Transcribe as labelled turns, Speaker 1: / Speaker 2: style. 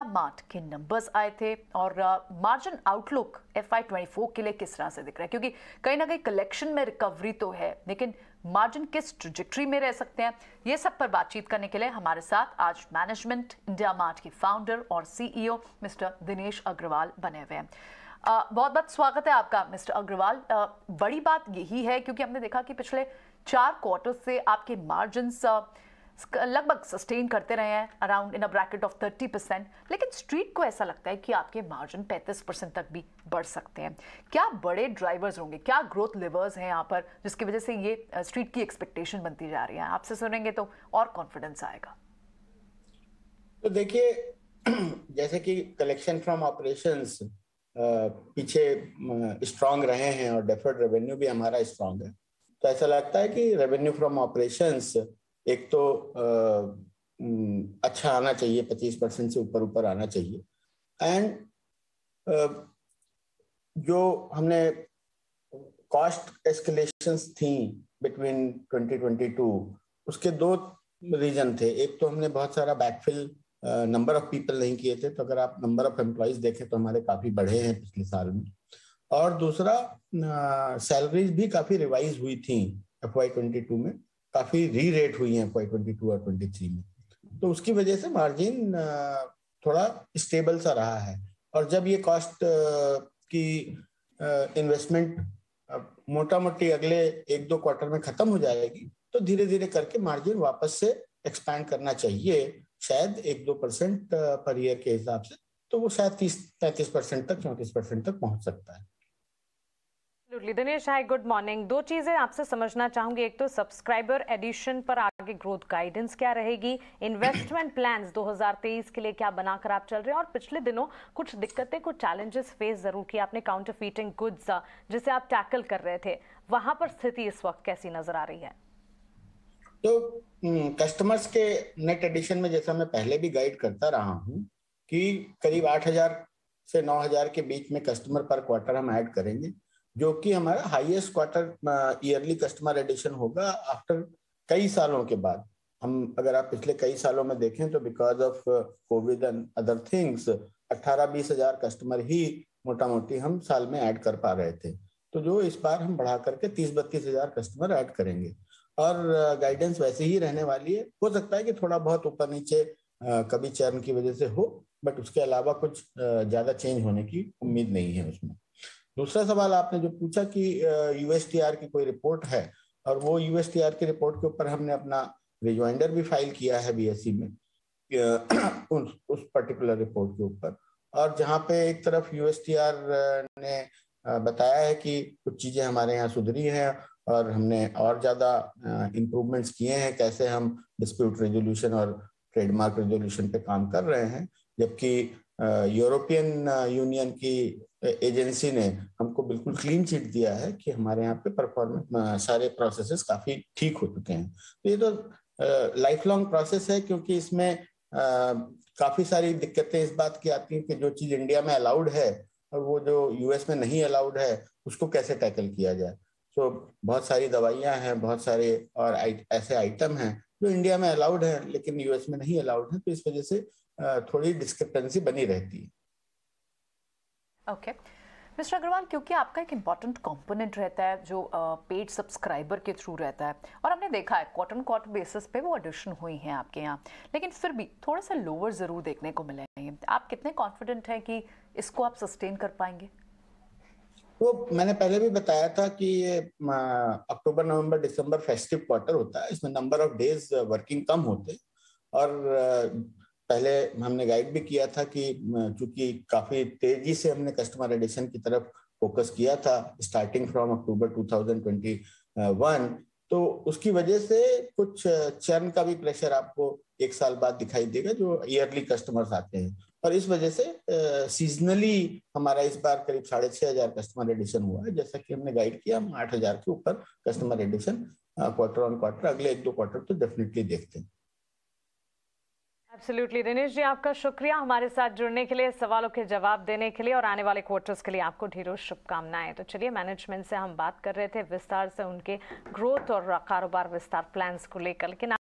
Speaker 1: Mart के numbers आए थे और मार्जिन आउटलुक FY24 के लिए किस तरह से दिख रहा है, क्योंकि कहीं ना कहीं कलेक्शन में रिकवरी तो है लेकिन मार्जिन किस ट्रजेक्टरी में रह सकते हैं, ये सब पर बातचीत करने के लिए हमारे साथ आज मैनेजमेंट इंडिया मार्ट के फाउंडर और CEO मिस्टर दिनेश अग्रवाल बने हुए हैं। बहुत बहुत स्वागत है आपका मिस्टर अग्रवाल। बड़ी बात यही है क्योंकि हमने देखा कि पिछले 4 क्वार्टर से आपके मार्जिन्स लगभग सस्टेन करते रहे हैं around in a bracket of 30%, लेकिन स्ट्रीट को ऐसा लगता है कि आपके मार्जिन 35% तक भी बढ़ सकते हैं। क्या बड़े ड्राइवर्स होंगे, क्या ग्रोथ लेवर्स हैं यहाँ पर जिसकी वजह से ये स्ट्रीट की एक्सपेक्टेशन बनती जा रही है? आपसे सुनेंगे तो और कॉन्फिडेंस आएगा।
Speaker 2: तो देखिए, जैसे कि कलेक्शन फ्रॉम ऑपरेशंस पीछे स्ट्रांग रहे हैं और डेफर्ड रेवेन्यू भी हमारा स्ट्रांग है, तो ऐसा लगता है कि रेवेन्यू फ्रॉम ऑपरेशंस एक तो अच्छा आना चाहिए, 25% से ऊपर आना चाहिए। एंड जो हमने कॉस्ट एस्केलेशंस थी बिटवीन 2022, उसके 2 रीजन थे। एक तो हमने बहुत सारा बैकफिल नंबर ऑफ पीपल नहीं किए थे, तो अगर आप नंबर ऑफ एम्प्लॉइज देखें तो हमारे काफी बढ़े हैं पिछले साल में। और दूसरा, सैलरीज भी काफी रिवाइज हुई थी FY22 में, काफी री रेट हुई है FY22 और 23 में, तो उसकी वजह से मार्जिन थोड़ा स्टेबल सा रहा है। और जब ये कॉस्ट की इन्वेस्टमेंट मोटा मोटी अगले 1-2 क्वार्टर में खत्म हो जाएगी, तो धीरे धीरे करके मार्जिन वापस से एक्सपैंड करना चाहिए, शायद 1-2% पर ईयर के हिसाब से, तो वो शायद 30-35% तक, 34% तक पहुंच सकता है।
Speaker 3: दिनेश, हाय, गुड मॉर्निंग। 2 चीजें आपसे समझना चाहूंगी। एक तो सब्सक्राइबर एडिशन पर आगे ग्रोथ गाइडेंस क्या रहेगी, इन्वेस्टमेंट प्लान्स 2023 के लिए क्या बनाकर आप चल रहे हैं, और पिछले दिनों कुछ दिक्कतें, कुछ चैलेंजेस फेस जरूर किया आपने, काउंटरफीटिंग गुड्स जिसे आप टैकल कर रहे थे, वहां पर स्थिति इस वक्त कैसी नजर आ रही है?
Speaker 2: तो कस्टमर्स के नेट एडिशन में, जैसा मैं पहले भी गाइड करता रहा हूं, कि करीब 8,000 से 9,000 के बीच में कस्टमर पर क्वार्टर हम ऐड करेंगे, जो कि हमारा highest quarter yearly customer addition होगा आफ्टर कई सालों के बाद। हम अगर आप पिछले कई सालों में देखें तो because of Covid and other things 18-20 हजार कस्टमर ही मोटा मोटी हम साल में ऐड कर पा रहे थे, तो जो इस बार हम बढ़ा करके 30-32 हजार कस्टमर ऐड करेंगे। और गाइडेंस वैसे ही रहने वाली है। हो सकता है कि थोड़ा बहुत ऊपर नीचे कभी चर्न की वजह से हो, बट उसके अलावा कुछ ज्यादा चेंज होने की उम्मीद नहीं है उसमें। दूसरा सवाल आपने जो पूछा कि USTR की कोई रिपोर्ट है, और वो USTR की रिपोर्ट के ऊपर हमने अपना रिजॉइंडर भी फाइल किया है BSE में उस पर्टिकुलर रिपोर्ट के ऊपर। और जहाँ पे एक तरफ USTR ने बताया है कि कुछ चीजें हमारे यहाँ सुधरी हैं और हमने और ज्यादा इम्प्रूवमेंट्स किए हैं, कैसे हम डिस्प्यूट रेजोल्यूशन और ट्रेडमार्क रेजोल्यूशन पे काम कर रहे हैं, जबकि यूरोपियन यूनियन की एजेंसी ने हमको बिल्कुल क्लीन चिट दिया है कि हमारे यहाँ पे परफॉर्मेंस, सारे प्रोसेसेस काफी ठीक हो चुके हैं। तो ये तो लाइफ लॉन्ग प्रोसेस है, क्योंकि इसमें काफी सारी दिक्कतें इस बात की आती हैं कि जो चीज इंडिया में अलाउड है और वो जो US में नहीं अलाउड है, उसको कैसे टैकल किया जाए। तो बहुत सारी दवाइयां हैं, बहुत सारे और ऐसे आइटम हैं जो इंडिया में अलाउड है लेकिन US में नहीं अलाउड है, तो इस वजह से थोड़ी डिस्क्रिपेंसी बनी रहती है।
Speaker 1: ओके मिस्टर अग्रवाल, क्योंकि आपका एक इम्पॉर्टेंट कंपोनेंट रहता है जो पेड सब्सक्राइबर के थ्रू रहता है, और हमने देखा है क्वार्टर क्वार्टर बेसिस पे वो एडिशन हुई हैं आपके यहाँ, लेकिन फिर भी थोड़ा सा लोअर ज़रूर देखने को मिले हैं। आप कितने कॉन्फिडेंट हैं कि इसको आप सस्टेन कर पाएंगे?
Speaker 2: वो मैंने पहले भी बताया था कि ये अक्टूबर, नवंबर, दिसंबर फेस्टिव क्वार्टर होता है, इसमें नंबर ऑफ डेज वर्किंग कम होते, और पहले हमने गाइड भी किया था कि चूंकि काफी तेजी से हमने कस्टमर एडिशन की तरफ फोकस किया था स्टार्टिंग फ्रॉम अक्टूबर 2021, तो उसकी वजह से कुछ चर्न का भी प्रेशर आपको 1 साल बाद दिखाई देगा जो ईयरली कस्टमर्स आते हैं, और इस वजह से सीजनली हमारा इस बार करीब 6,500 कस्टमर एडिशन हुआ है। जैसा कि हमने गाइड किया, हम 8,000 के ऊपर customer addition quarter on quarter अगले 1-2 क्वार्टर तो डेफिनेटली देखते हैं।
Speaker 3: एब्सोल्युटली दिनेश जी, आपका शुक्रिया हमारे साथ जुड़ने के लिए, सवालों के जवाब देने के लिए, और आने वाले क्वार्टर्स के लिए आपको ढेरों शुभकामनाएं। तो चलिए, मैनेजमेंट से हम बात कर रहे थे विस्तार से उनके ग्रोथ और कारोबार विस्तार प्लान्स को लेकर, लेकिन